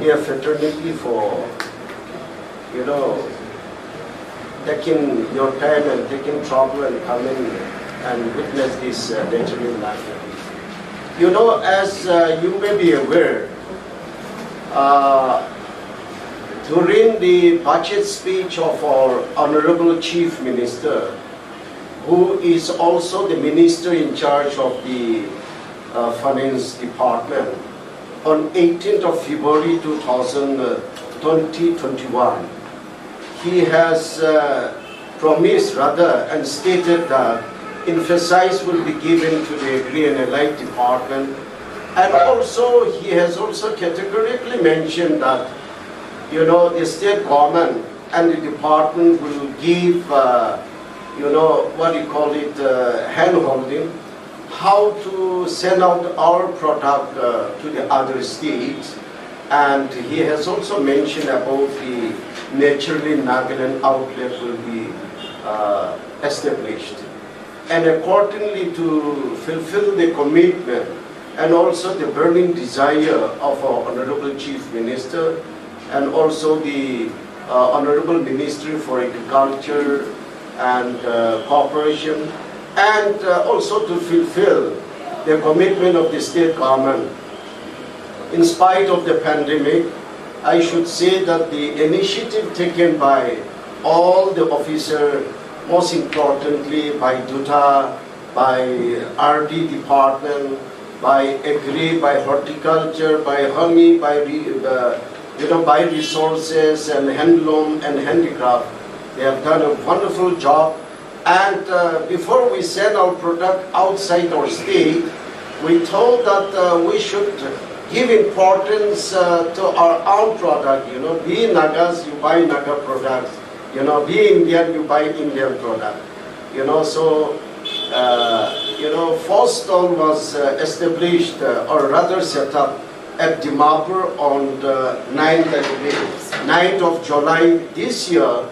media fraternity for, taking your time and taking trouble and coming and witness this natural life. As you may be aware, during the budget speech of our Honorable Chief Minister, who is also the Minister in charge of the Finance Department, on 18th of February 2021, he has promised and stated that emphasis will be given to the Agri and Allied Department, and also he has also categorically mentioned that the state government and the department will give hand-holding, how to send out our product to the other states. And he has also mentioned about the Naturally Nagaland outlet will be established. And accordingly, to fulfill the commitment and also the burning desire of our Honorable Chief Minister and also the Honorable Ministry for Agriculture and Cooperation, and also to fulfill the commitment of the state government. In spite of the pandemic, I should say that the initiative taken by all the officers, most importantly by DUTA, by RD Department, by Agri, by Horticulture, by Honey, by resources and handloom and handicraft. They have done a wonderful job. And before we send our product outside our state, we told that we should give importance to our own product. Be Nagas, you buy Naga products. Be Indian, you buy Indian product. First stall was established, or rather set up, at Dimapur on the 9th of July this year.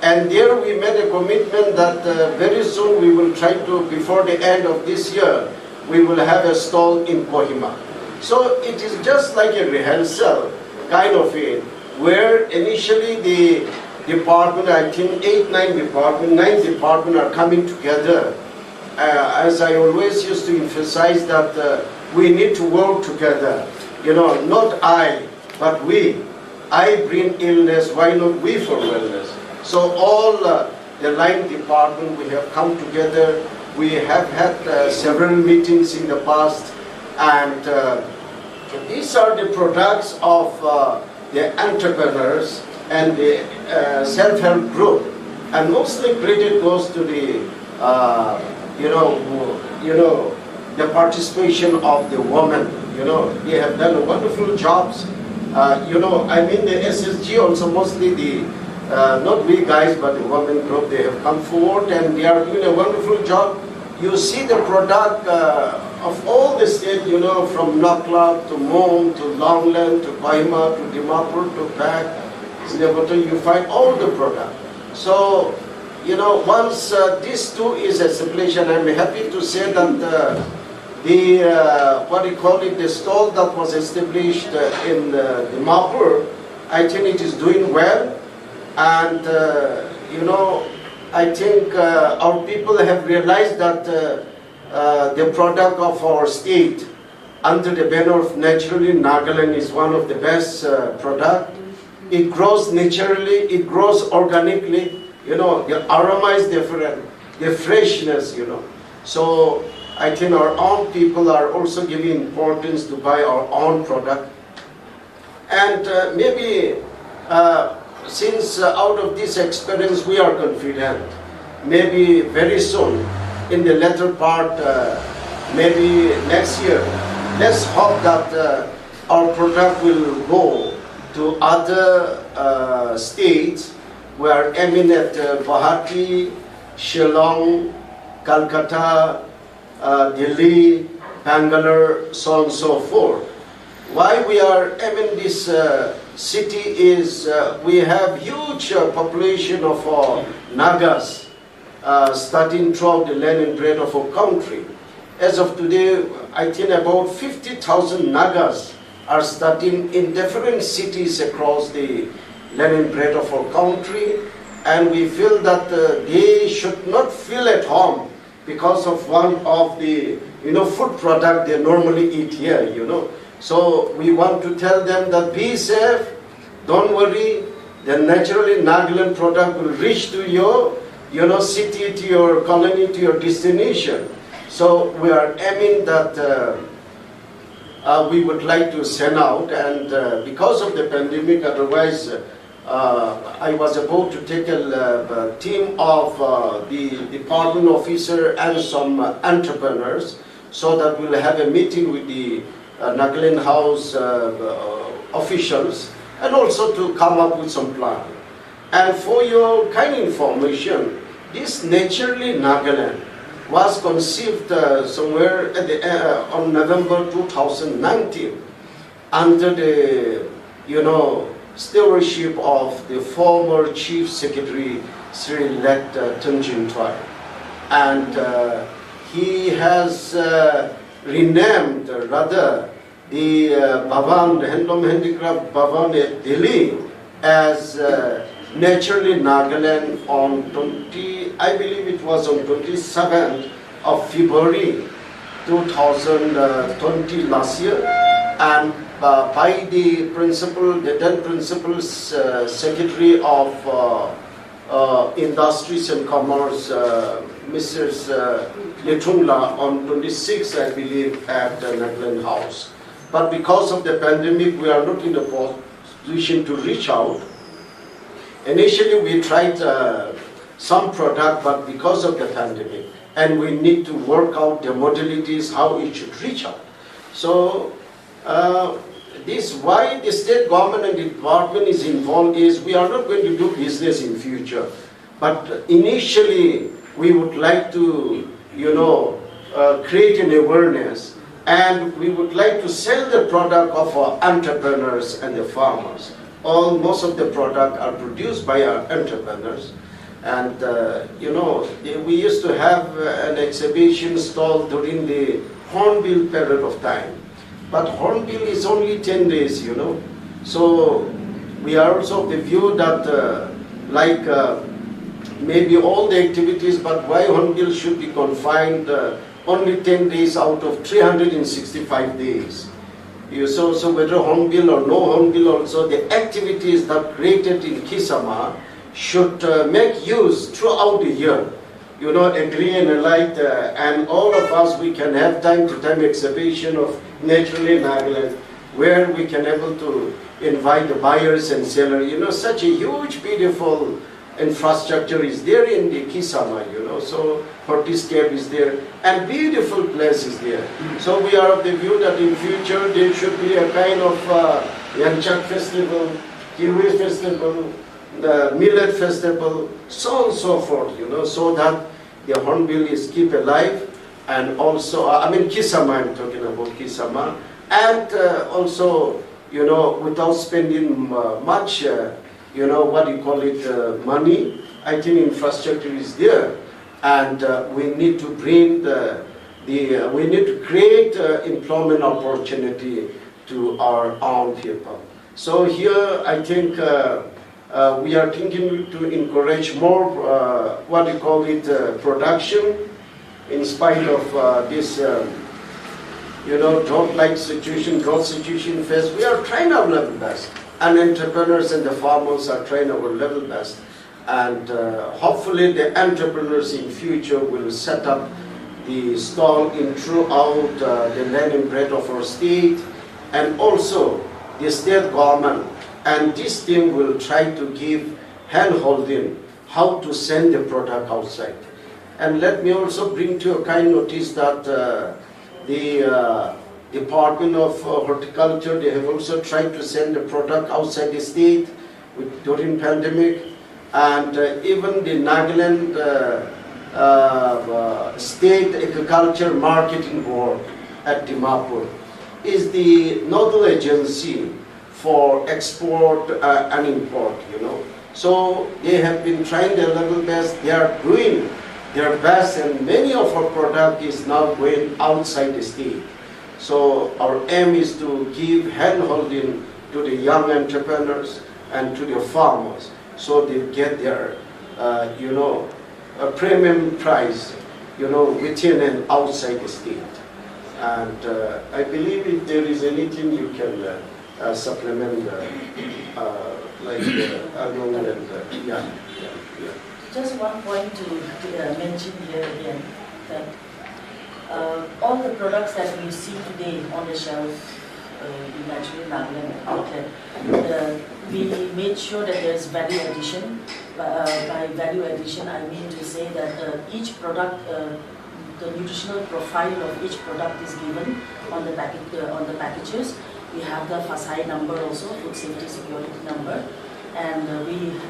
And there we made a commitment that very soon we will try to, before the end of this year, we will have a stall in Kohima. So it is just like a rehearsal kind of it, where initially the department, I think 9 department are coming together. As I always used to emphasize that we need to work together. Not I, but we. I bring illness, why not we for wellness? So all the line department, we have come together. We have had several meetings in the past, and these are the products of the entrepreneurs and the self-help group. And mostly credit goes to the, the participation of the women. They have done wonderful jobs. The SSG also, mostly the, not we guys, but the women group, they have come forward and they are doing a wonderful job. You see the product of all the states, from Naklap to Mom to Longland to Kohima to Dimapur to Pak, you find all the product. So, once this too is established, and I'm happy to say that the stall that was established in Dimapur, I think it is doing well. And, I think our people have realized that the product of our state under the banner of Naturally Nagaland is one of the best product. It grows naturally, it grows organically, the aroma is different, the freshness, So I think our own people are also giving importance to buy our own product. And maybe since out of this experience we are confident, maybe very soon, in the latter part, maybe next year, let's hope that our product will go to other states. We are aiming at Guwahati, Shillong, Calcutta, Delhi, Bangalore, so on and so forth. Why we are aiming this city is we have huge population of Nagas studying throughout the land and breadth of our country. As of today, I think about 50,000 Nagas are studying in different cities across the land and breadth of our country, and we feel that they should not feel at home because of one of the food product they normally eat here. So we want to tell them that be safe, don't worry, the naturally Nagaland product will reach to your city, to your colony, to your destination. So we are aiming that we would like to send out, and because of the pandemic, otherwise I was about to take a team of the department officer and some entrepreneurs, so that we'll have a meeting with the Nagaland House officials, and also to come up with some plan. And for your kind information, this Naturally Nagaland was conceived somewhere at on November 2019 under the stewardship of the former Chief Secretary Sri Let Tunjin Twai, and he has renamed rather the Bhavan, the Handloom Handicraft Bhavan at Delhi, as Naturally Nagaland on I believe it was on 27th of February 2020 last year, and by the then Principal Secretary of Industries and Commerce, Mrs. Letungla, on 26th, I believe, at the Nagaland House. But because of the pandemic, we are not in a position to reach out. Initially, we tried some product, but because of the pandemic, and we need to work out the modalities, how it should reach out. So, this why the state government and the department is involved is we are not going to do business in future, but initially we would like to, create an awareness, and we would like to sell the product of our entrepreneurs and the farmers. Most of the product are produced by our entrepreneurs, and we used to have an exhibition stall during the Hornbill period of time. But Hornbill is only 10 days, So we are also of the view that maybe all the activities, but why Hornbill should be confined only 10 days out of 365 days. So whether Hornbill or no Hornbill also, the activities that created in Kisama should make use throughout the year. Agree and alike, and all of us, we can have time-to-time exhibition of Naturally Nagaland, where we can able to invite the buyers and sellers. Such a huge, beautiful infrastructure is there in the Kisama, so Fortiscape is there, and beautiful place is there. So we are of the view that in future there should be a kind of Yanchak festival, Kiwi festival, the millet festival, so on and so forth, so that the Hornbill is keep alive, and also, Kisama, I'm talking about Kisama, and also, without spending much, money, I think infrastructure is there, and we need to bring we need to create employment opportunity to our own people. So here, I think, we are thinking to encourage more, production, in spite of this, drought situation faced. We are trying our level best, and entrepreneurs and the farmers are trying our level best. And hopefully the entrepreneurs in future will set up the stall in throughout the land and breadth of our state, and also the state government. And this team will try to give hand-holding how to send the product outside. And let me also bring to your kind notice that the Department of Horticulture, they have also tried to send the product outside the state during pandemic. And even the Nagaland State Agriculture Marketing Board at Dimapur is the nodal agency for export and import, So they have been trying their level best. They are doing their best, and many of our product is now going outside the state. So our aim is to give hand-holding to the young entrepreneurs and to the farmers, so they get their, a premium price, within and outside the state. And I believe if there is anything you can supplement, like Arun and yeah. Just one point to mention here again, that all the products that we see today on the shelf in Naturally Nagaland outlet, we made sure that there is value addition. By value addition, I mean to say that each product, the nutritional profile of each product is given on the packages. We have the FSSAI number also, food safety security number, and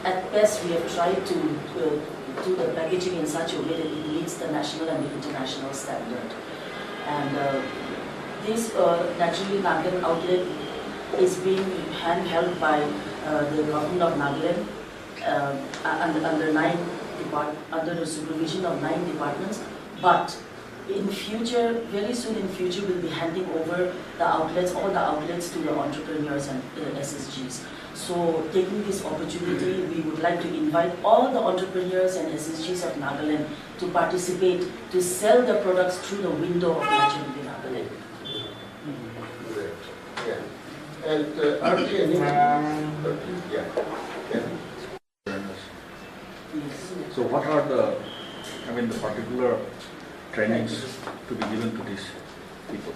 at best we have tried to do the packaging in such a way that it meets the national and the international standard. And this Naturally Nagaland outlet is being handheld by the government of Nagaland under the supervision of 9 departments. But in future, very soon in future, we'll be handing over the outlets, all the outlets, to the entrepreneurs and SSGs. So taking this opportunity, we would like to invite all the entrepreneurs and SSGs of Nagaland to participate, to sell their products through the window of Naturally Nagaland. Great. Yeah. And are there any? Yeah. So what are the particular trainings to be given to these people?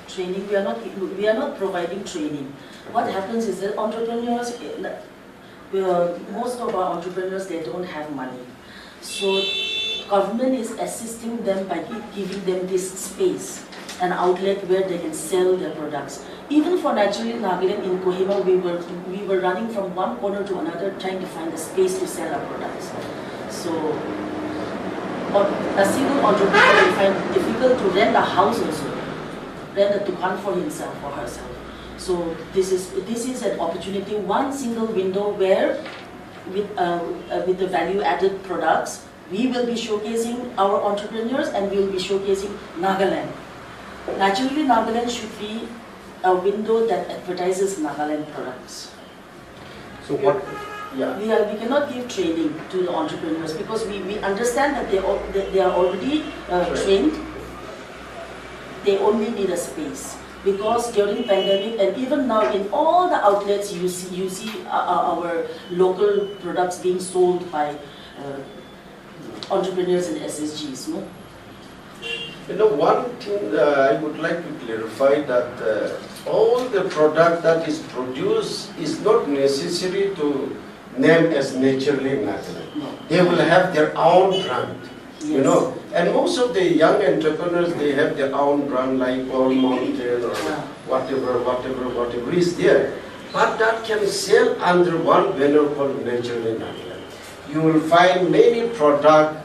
Training, we are not providing training. What happens is that entrepreneurs, most of our entrepreneurs, they don't have money. So government is assisting them by giving them this space, an outlet where they can sell their products. Even for Naturally Nagaland in Kohima, we were running from one corner to another trying to find a space to sell our products. So a single entrepreneur will find it difficult to rent a house also, rent a dukan for himself or herself. So this is an opportunity, one single window where with the value-added products, we will be showcasing our entrepreneurs and we will be showcasing Nagaland. Naturally, Nagaland should be a window that advertises Nagaland products. So what? Yeah. We cannot give training to the entrepreneurs because we understand that they are already trained. They only need a space. Because during pandemic and even now in all the outlets you see our local products being sold by entrepreneurs and SSGs. No? One thing I would like to clarify that all the product that is produced is not necessary to name as Naturally Nagaland. No. They will have their own brand. Yes. And most of the young entrepreneurs, they have their own brand like All Mountain or whatever is there. But that can sell under one banner called Naturally Nagaland. You will find many products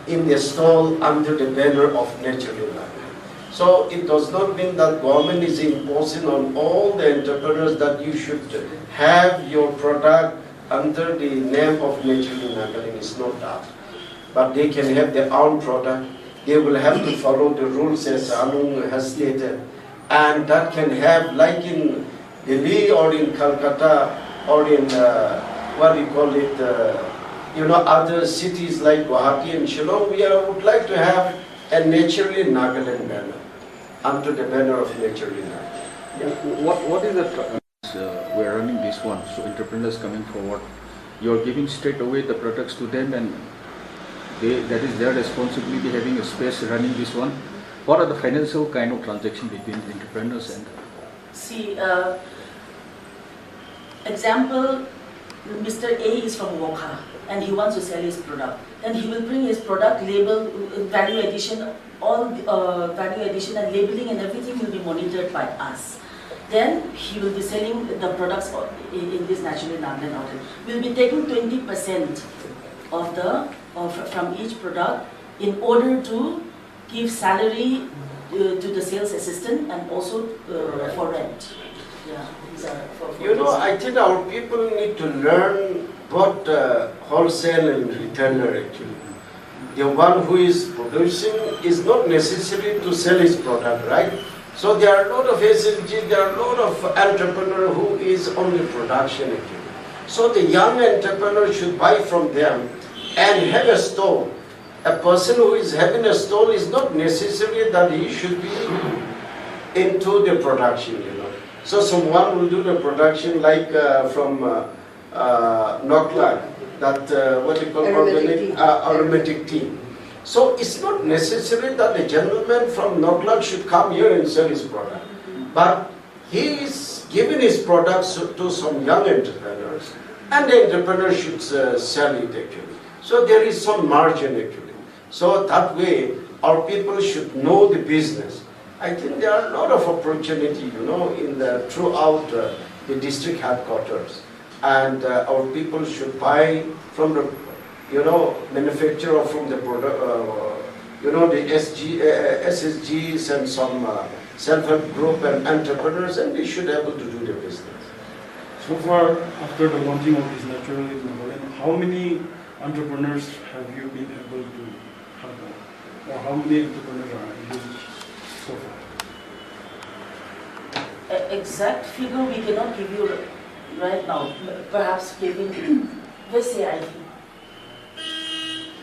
in the stall under the banner of Naturally Nagaland. So it does not mean that government is imposing on all the entrepreneurs that you should have your product under the name of Naturally Nagaland. It's not that. But they can have their own product. They will have to follow the rules as Anung has stated. And that can have, like in Delhi or in Calcutta or in, other cities like Guwahati and Shillong, we would like to have a Naturally Nagaland banner, under the banner of Naturally Nagaland. Yeah. What is the we are running this one, so entrepreneurs coming forward, you are giving straight away the products to them and that is their responsibility, having a space running this one. What are the financial kind of transaction between entrepreneurs and? See, example, Mr. A is from Wokha and he wants to sell his product. And he will bring his product, label, value addition, all value addition and labeling and everything will be monitored by us. Then he will be selling the products in this Naturally Nagaland outlet. We'll be taking 20% from each product in order to give salary to the sales assistant and also for rent. Yeah, these are for I think our people need to learn both wholesale and retailer actually. The one who is producing is not necessary to sell his product, right? So there are a lot of SSG, there are a lot of entrepreneur who is only production actually. So the young entrepreneur should buy from them and have a stall. A person who is having a stall is not necessary that he should be into the production, you know. So someone will do the production like from Noklak, that what you call aromatic tea. So it's not necessary that the gentleman from Noklak should come here and sell his product. But he is giving his products to some young entrepreneurs, and the entrepreneur should sell it actually. So there is some margin actually. So that way our people should know the business. I think there are a lot of opportunity, you know, in the throughout the district headquarters, and our people should buy from the, you know, manufacturer, from the product, you know, the SSGs and some self-help group and entrepreneurs, and they should be able to do the business. So far, after the launching of this Naturally Nagaland, how many entrepreneurs have you been able to help out? Or how many entrepreneurs are engaged so far? Exact figure we cannot give you right now. Perhaps giving, let's say I think.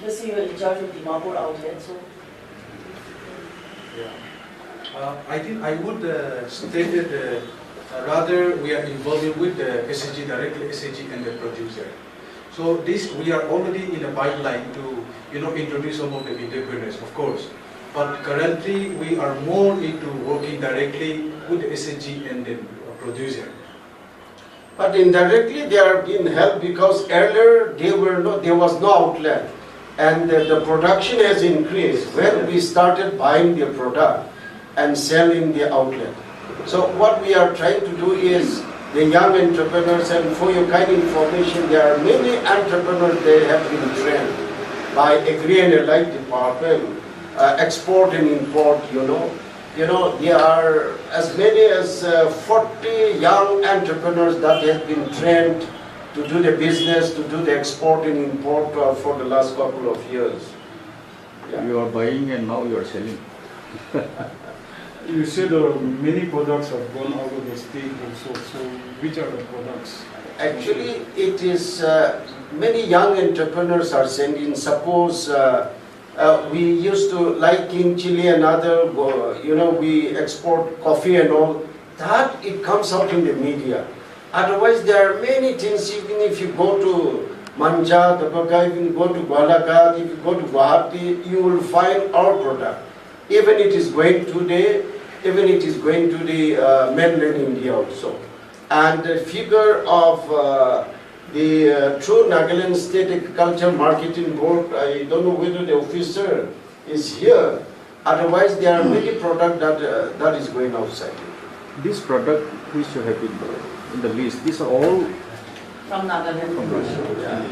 Let's say you are in charge of the Dimapur outlet, so. Yeah. I think I would state that rather we are involved with the SSG, directly SSG and the producer. So this, we are already in a pipeline to, you know, introduce some of the entrepreneurs, of course. But currently we are more into working directly with the SSG and the producer. But indirectly they are being helped because earlier there was no outlet, and the production has increased when we started buying the product and selling the outlet. So what we are trying to do is the young entrepreneurs, and for your kind information, there are many entrepreneurs, they have been trained by Agri and Allied Department, export and import, you know. There are as many as 40 young entrepreneurs that have been trained to do the business, to do the export and import for the last couple of years. Yeah. You are buying and now you are selling. You said many products have gone out of the state also, so which are the products? Actually, it is many young entrepreneurs are sending. Suppose we used to, like in Chile and other, you know, we export coffee and all. That it comes out in the media. Otherwise, there are many things. Even if you go to Manja, Tapaka, if you go to Gwalakat, if you go to Guwahati, you will find our product. Even it is going today, even it is going to the mainland India also. And the figure of the true Nagaland State Agriculture Marketing Board, I don't know whether the officer is here. Otherwise, there are many products that is going outside. This product which you have been in the list, these are all From Nagaland. from Russia. Yeah.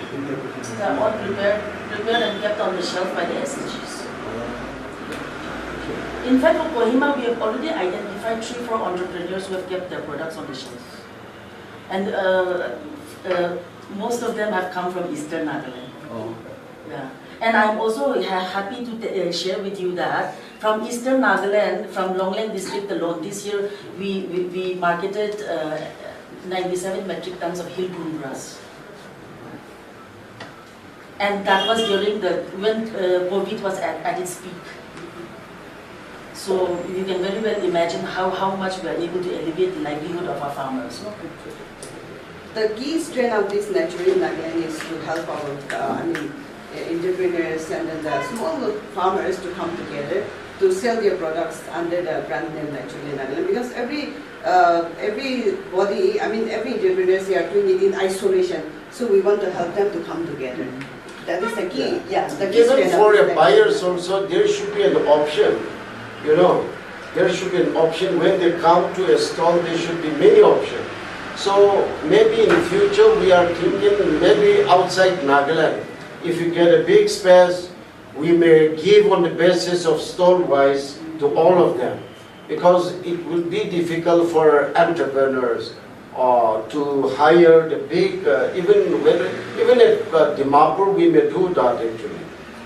They are all prepared and kept on the shelf by the SSGs. In fact, for Kohima, we have already identified 3-4 entrepreneurs who have kept their products on the shelf. And most of them have come from Eastern Nagaland. Oh. Yeah. And I'm also happy to share with you that from Eastern Nagaland, from Longlang district alone, this year we marketed 97 metric tons of Hilgun grass. And that was during when COVID was at its peak. So you can very well imagine how much we are able to elevate the livelihood of our farmers. The key strength of this Naturally Nagaland is to help our entrepreneurs and then the small farmers to come together to sell their products under the brand name Naturally Nagaland. Because everybody, every entrepreneurs, they are doing it in isolation. So we want to help them to come together. That is the key. Yeah, the key Even strength for of the this buyers also, there should be an option. You know, there should be an option. When they come to a stall, there should be many options. So maybe in the future we are thinking maybe outside Nagaland, if you get a big space, we may give on the basis of stall-wise to all of them, because it will be difficult for entrepreneurs to hire the big, even at Dimapur we may do that actually.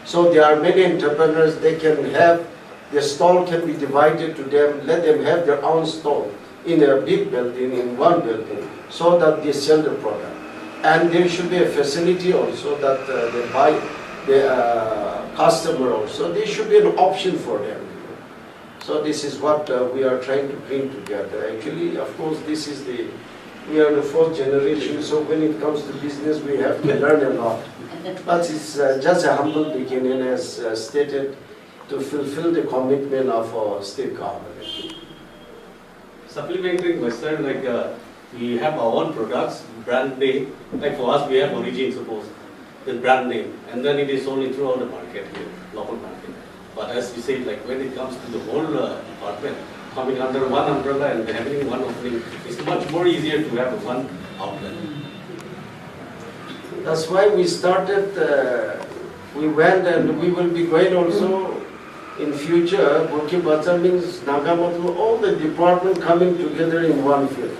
So there are many entrepreneurs, they can have The stall can be divided to them, let them have their own stall in a big building, in one building, so that they sell the product. And there should be a facility also that they buy the customer also. There should be an option for them. So this is what we are trying to bring together. Actually, of course, we are the fourth generation, so when it comes to business, we have to learn a lot. But it's just a humble beginning, as stated, to fulfill the commitment of our state government. Supplementary question, like we have our own products, brand name. Like for us, we have Origin, suppose, the brand name, and then it is only throughout the market here, local market. But as you said, like when it comes to the whole department, coming under one umbrella and having one opening, it's much more easier to have one outlet. That's why we started, we went, and we will be going also in future. Burki Bacha means Nagamatu, all the department coming together in one field.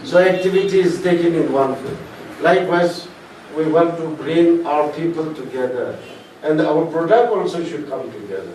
So activity is taken in one field. Likewise, we want to bring our people together, and our product also should come together.